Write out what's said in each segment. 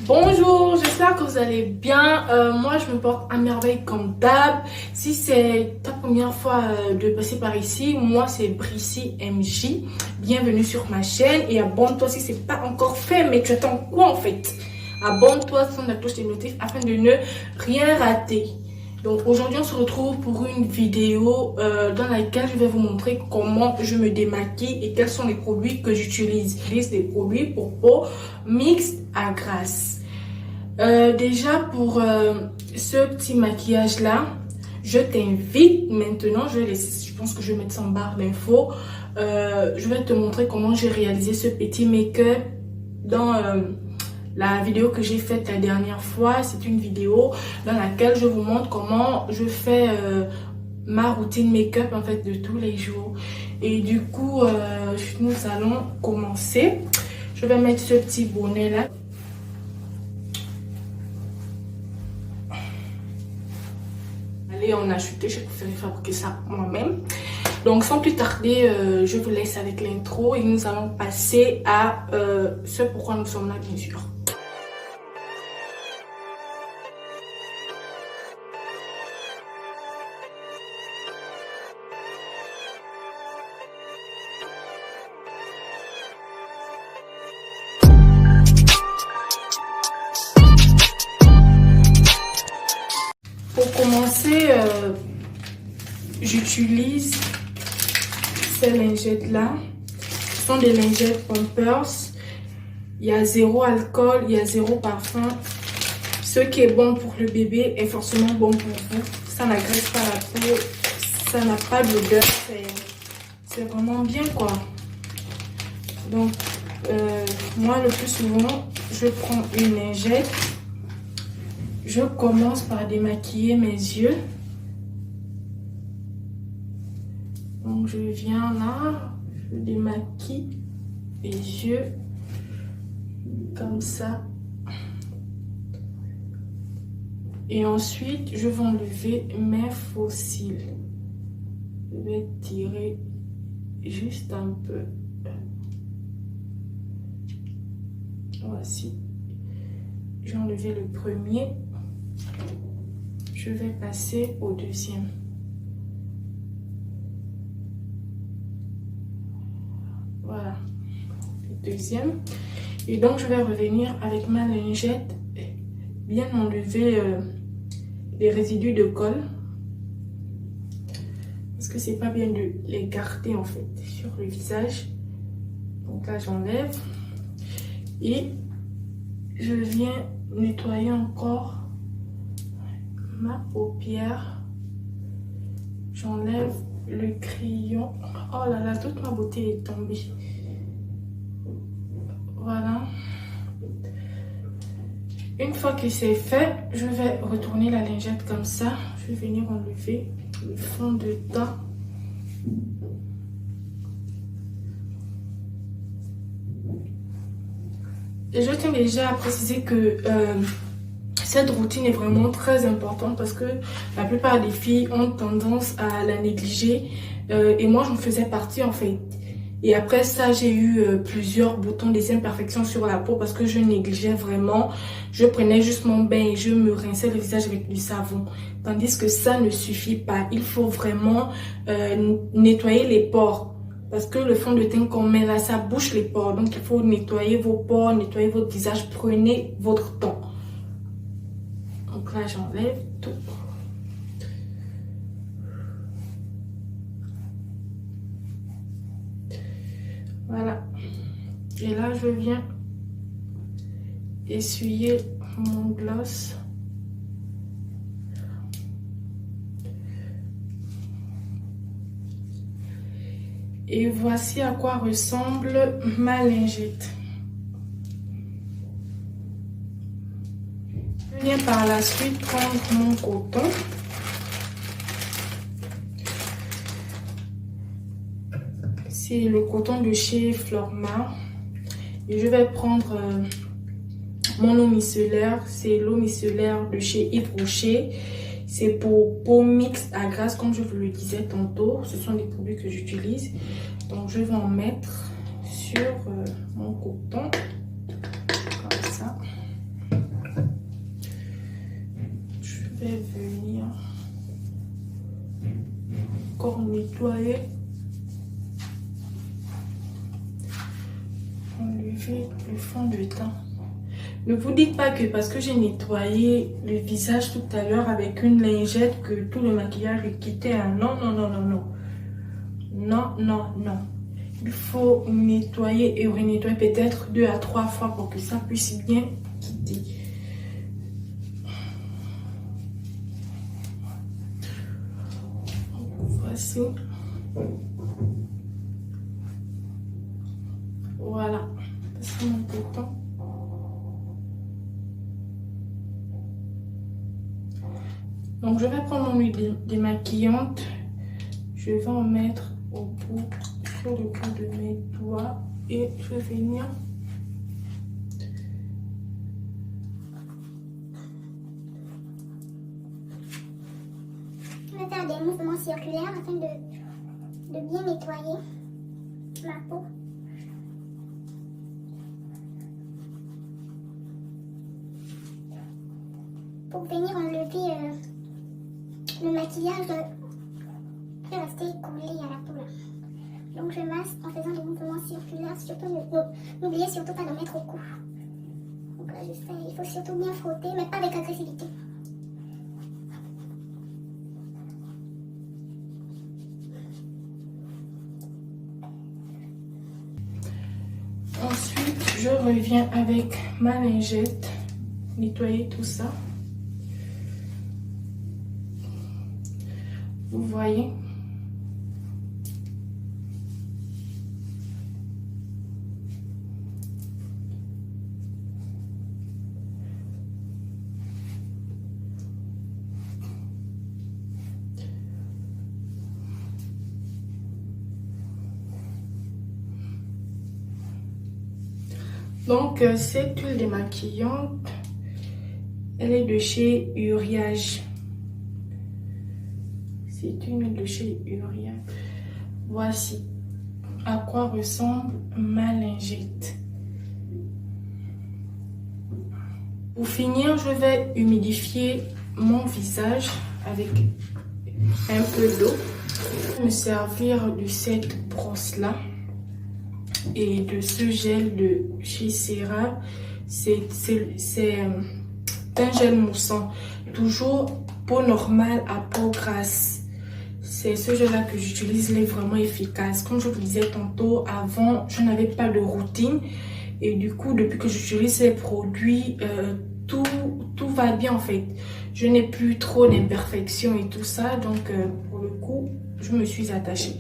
Bonjour, j'espère que vous allez bien. Moi, je me porte à merveille comme d'hab. Si c'est ta première fois de passer par ici, moi, c'est Brissy MJ. Bienvenue sur ma chaîne et abonne-toi si c'est pas encore fait. Mais tu attends quoi en fait? Abonne-toi, sonne la cloche des notifs afin de ne rien rater. Donc aujourd'hui, on se retrouve pour une vidéo dans laquelle je vais vous montrer comment je me démaquille et quels sont les produits que j'utilise. J'utilise des produits pour peau mixte à grasse. Déjà pour ce petit maquillage là, je t'invite maintenant, je pense que je vais mettre ça en barre d'infos. Je vais te montrer comment j'ai réalisé ce petit make-up dans la vidéo que j'ai faite la dernière fois. C'est une vidéo dans laquelle je vous montre comment je fais ma routine make-up en fait de tous les jours. Et du coup, nous allons commencer. Je vais mettre ce petit bonnet là. Allez, on a chuté, j'ai préféré fabriquer ça moi-même. Donc sans plus tarder, je vous laisse avec l'intro et nous allons passer à ce pourquoi nous sommes là bien sûr. Pour commencer, j'utilise ces lingettes là. Ce sont des lingettes Pampers. Il y a zéro alcool, il y a zéro parfum. Ce qui est bon pour le bébé est forcément bon pour vous. Ça n'agresse pas la peau, ça n'a pas d'odeur. C'est vraiment bien quoi. Donc, moi le plus souvent, je prends une lingette. Je commence par démaquiller mes yeux. Donc je viens là, je démaquille les yeux comme ça. Et ensuite, je vais enlever mes faux cils. Je vais tirer juste un peu. Voici. J'ai enlevé le premier. Je vais passer au deuxième. Voilà, le deuxième. Et donc, je vais revenir avec ma lingette, bien enlever les résidus de colle. Parce que c'est pas bien de les garder en fait sur le visage. Donc là, j'enlève. Et je viens nettoyer encore ma paupière. J'enlève le crayon. Oh là là, toute ma beauté est tombée. Voilà. Une fois que c'est fait, je vais retourner la lingette comme ça. Je vais venir enlever le fond de teint. Et je tiens déjà à préciser que cette routine est vraiment très importante parce que la plupart des filles ont tendance à la négliger et moi j'en faisais partie en fait. Et après ça, j'ai eu plusieurs boutons, des imperfections sur la peau parce que je négligeais vraiment. Je prenais juste mon bain et je me rinçais le visage avec du savon. Tandis que ça ne suffit pas. Il faut vraiment nettoyer les pores. Parce que le fond de teint qu'on met là, ça bouche les pores. Donc, il faut nettoyer vos pores, nettoyer votre visage. Prenez votre temps. Donc là, j'enlève tout. Voilà. Et là, je viens essuyer mon gloss. Et voici à quoi ressemble ma lingette. Je viens par la suite prendre mon coton. C'est le coton de chez Florma. Et je vais prendre mon eau micellaire. C'est l'eau micellaire de chez Yves Rocher. C'est pour peau mixte à grasse, comme je vous le disais tantôt. Ce sont des produits que j'utilise. Donc, je vais en mettre sur mon coton. Comme ça. vais venir encore nettoyer, enlever le fond de teint. Ne vous dites pas que parce que j'ai nettoyé le visage tout à l'heure avec une lingette que tout le maquillage est quitté. Hein. Non, non, non, non, non. Non, non, non. Il faut nettoyer et renettoyer peut-être 2 à 3 fois pour que ça puisse bien quitter. Voici. Voilà. C'est mon coton. Donc je vais prendre mon huile démaquillante, je vais en mettre au bout, sur le bout de mes doigts et je vais venir je vais faire des mouvements circulaires afin de bien nettoyer ma peau. Pour venir enlever le maquillage qui est resté collé à la peau là. Donc je masse en faisant des mouvements circulaires, surtout n'oubliez surtout pas de mettre au cou. Donc là je fais, il faut surtout bien frotter, mais pas avec agressivité. Ensuite, je reviens avec ma lingette, nettoyer tout ça. Vous voyez? Donc, cette huile démaquillante, elle est de chez Uriage. C'est une huile de chez Uriage. Voici à quoi ressemble ma lingette. Pour finir, je vais humidifier mon visage avec un peu d'eau. Je vais me servir de cette brosse-là et de ce gel de chez CeraVe. C'est un gel moussant. Toujours peau normale à peau grasse. C'est ce gel-là que j'utilise, il est vraiment efficace. Comme je vous disais tantôt, avant, je n'avais pas de routine. Et du coup, depuis que j'utilise ces produits, tout va bien en fait. Je n'ai plus trop d'imperfections et tout ça. Donc, pour le coup, je me suis attachée.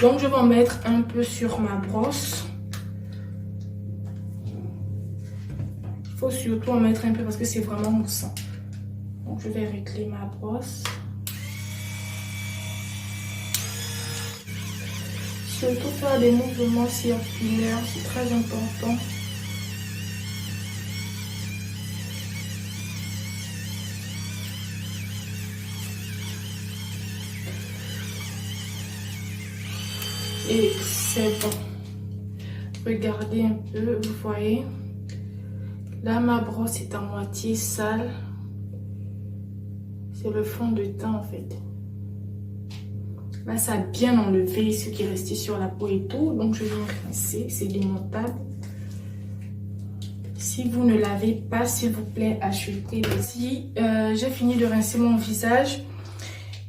Donc, je vais en mettre un peu sur ma brosse. Il faut surtout en mettre un peu parce que c'est vraiment moussant. Donc, je vais régler ma brosse. Surtout faire des mouvements circulaires, c'est très important. Et c'est bon. Regardez un peu, vous voyez. Là, ma brosse est à moitié sale. C'est le fond de teint en fait. Là, ça a bien enlevé ce qui est resté sur la peau et tout. Donc, je viens rincer. C'est démontable. Si vous ne l'avez pas, s'il vous plaît, achetez-le. Si j'ai fini de rincer mon visage.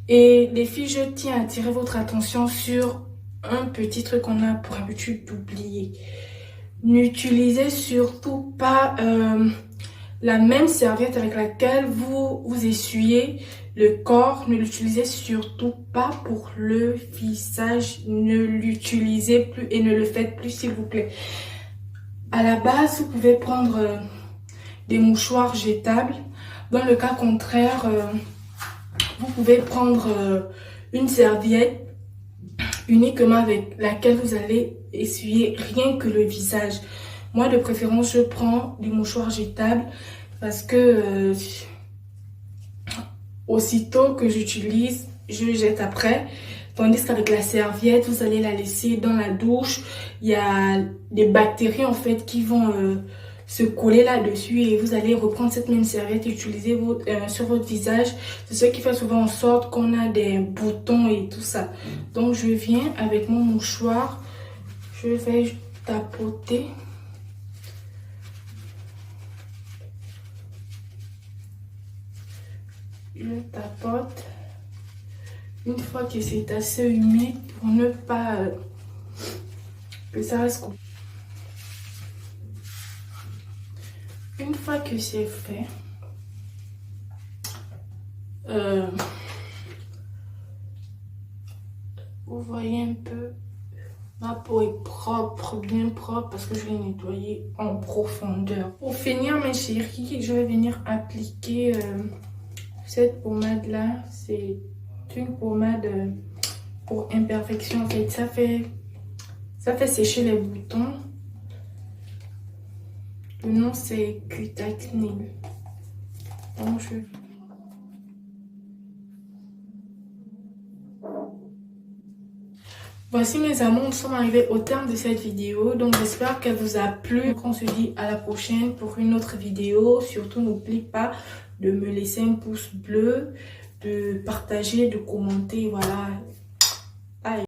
Et les filles, je tiens à attirer votre attention sur un petit truc qu'on a pour habitude d'oublier. N'utilisez surtout pas la même serviette avec laquelle vous essuyez le corps. Ne l'utilisez surtout pas pour le visage. Ne l'utilisez plus et ne le faites plus s'il vous plaît. À la base, vous pouvez prendre des mouchoirs jetables. Dans le cas contraire, vous pouvez prendre une serviette uniquement avec laquelle vous allez essuyer rien que le visage. Moi, de préférence, je prends des mouchoirs jetables parce que aussitôt que j'utilise, je jette après. Tandis qu'avec la serviette, vous allez la laisser dans la douche. Il y a des bactéries en fait qui vont se coller là-dessus et vous allez reprendre cette même serviette et utiliser sur votre visage. C'est ce qui fait souvent en sorte qu'on a des boutons et tout ça. Donc je viens avec mon mouchoir, je vais tapoter. Je tapote. Une fois que c'est assez humide pour ne pas que ça reste coupé. Une fois que c'est fait, vous voyez un peu, ma peau est propre, bien propre parce que je l'ai nettoyée en profondeur. Pour finir mes chéris, je vais venir appliquer cette pommade là. C'est une pommade pour imperfection en fait. Ça fait sécher les boutons. Le nom c'est Cutacnil. Donc Voici mes amours, nous sommes arrivés au terme de cette vidéo. Donc j'espère qu'elle vous a plu. Donc on se dit à la prochaine pour une autre vidéo. Surtout n'oublie pas de me laisser un pouce bleu, de partager, de commenter. Voilà.